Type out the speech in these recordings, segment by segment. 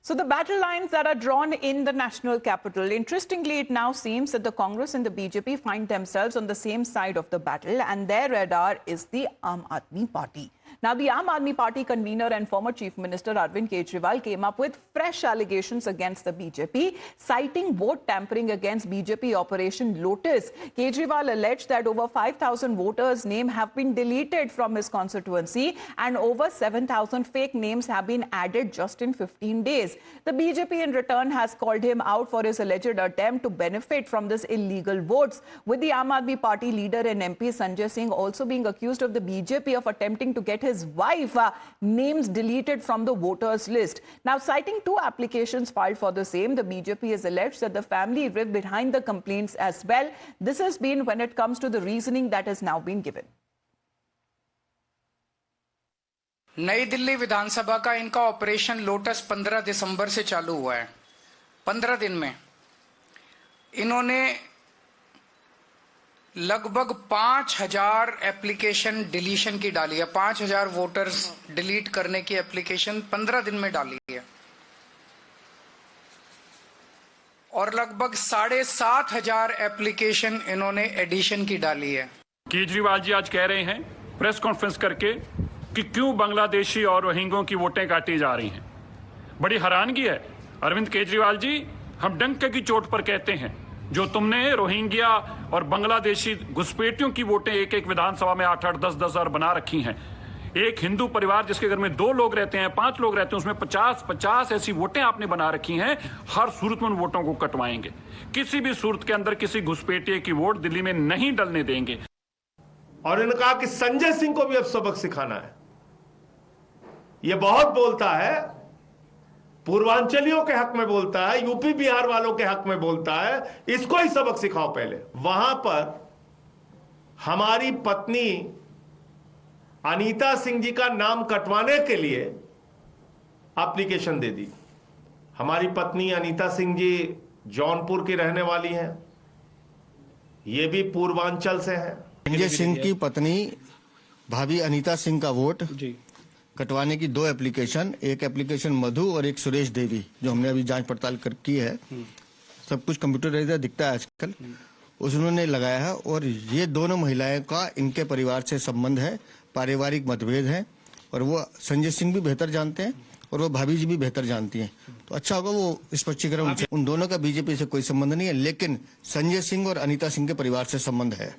So the battle lines that are drawn in the national capital, interestingly, it now seems that the Congress and the BJP find themselves on the same side of the battle, and their radar is the Aam Aadmi Party. Now, the Aam Aadmi Party convener and former Chief Minister Arvind Kejriwal came up with fresh allegations against the BJP, citing vote tampering against BJP Operation Lotus. Kejriwal alleged that over 5,000 voters' names have been deleted from his constituency and over 7,000 fake names have been added just in 15 days. The BJP in return has called him out for his alleged attempt to benefit from this illegal votes, with the Aam Aadmi Party leader and MP Sanjay Singh also being accused of the BJP of attempting to get his wife names deleted from the voters list. Now, citing two applications filed for the same, the BJP has alleged that the family is behind the complaints as well. This has been when it comes to the reasoning that has now been given. नई दिल्ली विधानसभा का इनका operation lotus 15 दिसंबर से चालू हुआ है। 15 दिन में इन्होंने लगभग 5,000 एप्लीकेशन डिलीशन की डाली है। 5,000 वोटर्स डिलीट करने की एप्लीकेशन 15 दिन में डाली है और लगभग 7,500 एप्लीकेशन इन्होंने एडिशन की डाली है। केजरीवाल जी आज कह रहे हैं प्रेस कॉन्फ्रेंस करके कि क्यों बांग्लादेशी और रोहिंग्यों की वोटें काटी जा रही हैं। बड़ी हैरानगी है अरविंद केजरीवाल जी, हम डंके की चोट पर कहते हैं, जो तुमने रोहिंग्या और बांग्लादेशी घुसपैठियों की वोटें एक एक विधानसभा में 8-8, 10-10 हजार बना रखी हैं। एक हिंदू परिवार जिसके घर में 2 लोग रहते हैं, 5 लोग रहते हैं, उसमें 50-50 ऐसी वोटें आपने बना रखी हैं। हर सूरत में उन वोटों को कटवाएंगे। किसी भी सूरत के अंदर किसी घुसपैठिए की वोट दिल्ली में नहीं डलने देंगे। और इन्होंने कहा कि संजय सिंह को भी अब सबक सिखाना है। ये बहुत बोलता है, पूर्वांचलियों के हक में बोलता है, यूपी बिहार वालों के हक में बोलता है, इसको ही सबक सिखाओ पहले। वहां पर हमारी पत्नी अनीता सिंह जी का नाम कटवाने के लिए एप्लीकेशन दे दी। हमारी पत्नी अनीता सिंह जी जौनपुर की रहने वाली हैं, ये भी पूर्वांचल से हैं। संजय सिंह की पत्नी भाभी अनीता सिंह का वोट कटवाने की 2 एप्लीकेशन, एक एप्लीकेशन मधु और एक सुरेश देवी, जो हमने अभी जांच पड़ताल की है, सब कुछ कंप्यूटराइज दिखता है आजकल, उन्होंने लगाया है। और ये दोनों महिलाएं का इनके परिवार से संबंध है, पारिवारिक मतभेद है, और वो संजय सिंह भी बेहतर जानते हैं और वो भाभी जी भी बेहतर जानती हैं। तो अच्छा होगा वो स्पष्टीकरण। उन दोनों का बीजेपी से कोई संबंध नहीं है, लेकिन संजय सिंह और अनीता सिंह के परिवार से संबंध है।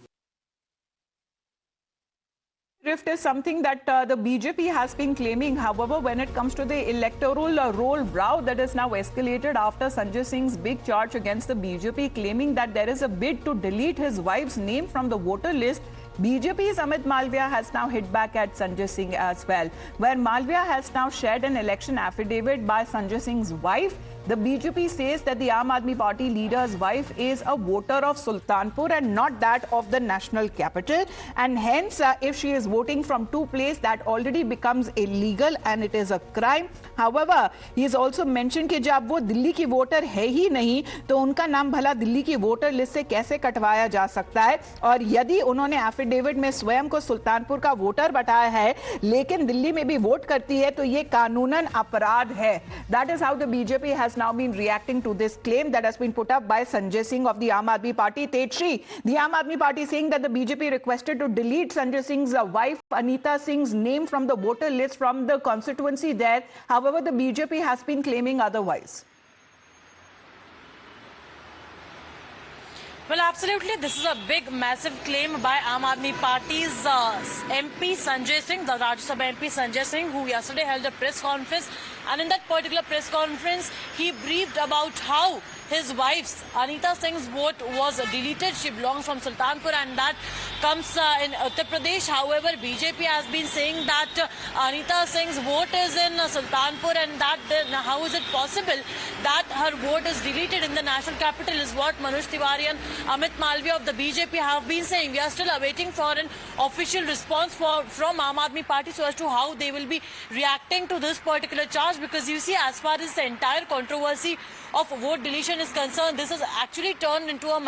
Rift is something that the BJP has been claiming. However, when it comes to the electoral roll row that is now escalated after Sanjay Singh's big charge against the BJP, claiming that there is a bid to delete his wife's name from the voter list, BJP's Amit Malviya has now hit back at Sanjay Singh as well, where Malviya has now shared an election affidavit by Sanjay Singh's wife. The BJP says that the Aam Aadmi Party leader's wife is a voter of Sultanpur and not that of the national capital, and hence if she is voting from 2 places, that already becomes illegal and it is a crime. However, he has also mentioned कि जब वो दिल्ली की voter है ही नहीं तो उनका नाम भला दिल्ली की वोटर लिस्ट से कैसे कटवाया जा सकता है, और यदि उन्होंने एफिडेविट में स्वयं को सुल्तानपुर का वोटर बताया है लेकिन दिल्ली में भी वोट करती है तो ये कानूनन अपराध है। That is how the BJP has now been reacting to this claim that has been put up by Sanjay Singh of the Aam Aadmi Party. Tetri, the Aam Aadmi Party saying that the BJP requested to delete Sanjay Singh's wife Anita Singh's name from the voter list from the constituency there. However, the BJP has been claiming otherwise. Well, absolutely. This is a big, massive claim by Aam Aadmi Party's MP Sanjay Singh, the Rajya Sabha MP Sanjay Singh, who yesterday held a press conference. And in that particular press conference, he briefed about how his wife's, Anita Singh's vote was deleted. She belongs from Sultanpur and that comes in Uttar Pradesh. However, BJP has been saying that Anita Singh's vote is in Sultanpur and that how is it possible that her vote is deleted in the national capital is what Manoj Tiwari and Amit Malviya of the BJP have been saying. We are still awaiting for an official response from Aam Aadmi Party so as to how they will be reacting to this particular charge, because you see, as far as the entire controversy of vote deletion election is concerned, this has actually turned into a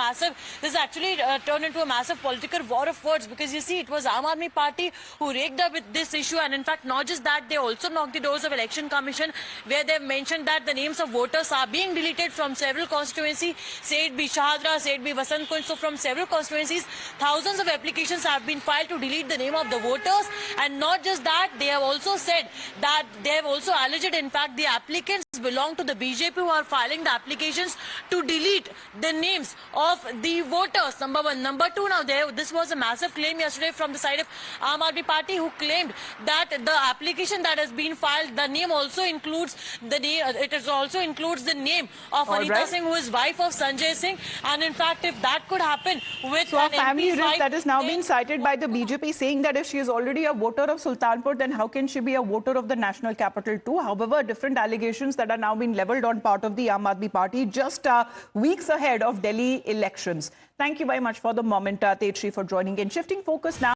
massive political war of words, because you see, it was Aam Aadmi Party who raked up with this issue, and in fact, not just that, they also knocked the doors of Election Commission, where they've mentioned that the names of voters are being deleted from several constituencies, say it be Shahadra, say it be Vasant Kunj. So from several constituencies, thousands of applications have been filed to delete the name of the voters, and not just that, they have also said that they have also alleged, in fact, the applicants belong to the BJP who are filing the applications to delete the names of the voters. Number one. Number two, now this was a massive claim yesterday from the side of Aam Aadmi Party, who claimed that the application that has been filed, the name also includes the name, the name of All Anita right. Singh, who is wife of Sanjay Singh, and in fact, if that could happen with So a an family MP risk fight, that is now then- being cited by the BJP, saying that if she is already a voter of Sultanpur, then how can she be a voter of the national capital too? However, different allegations that are now being leveled on part of the Aam Aadmi Party just weeks ahead of Delhi elections. Thank you very much for the moment, Tejshri, for joining in. Shifting focus now.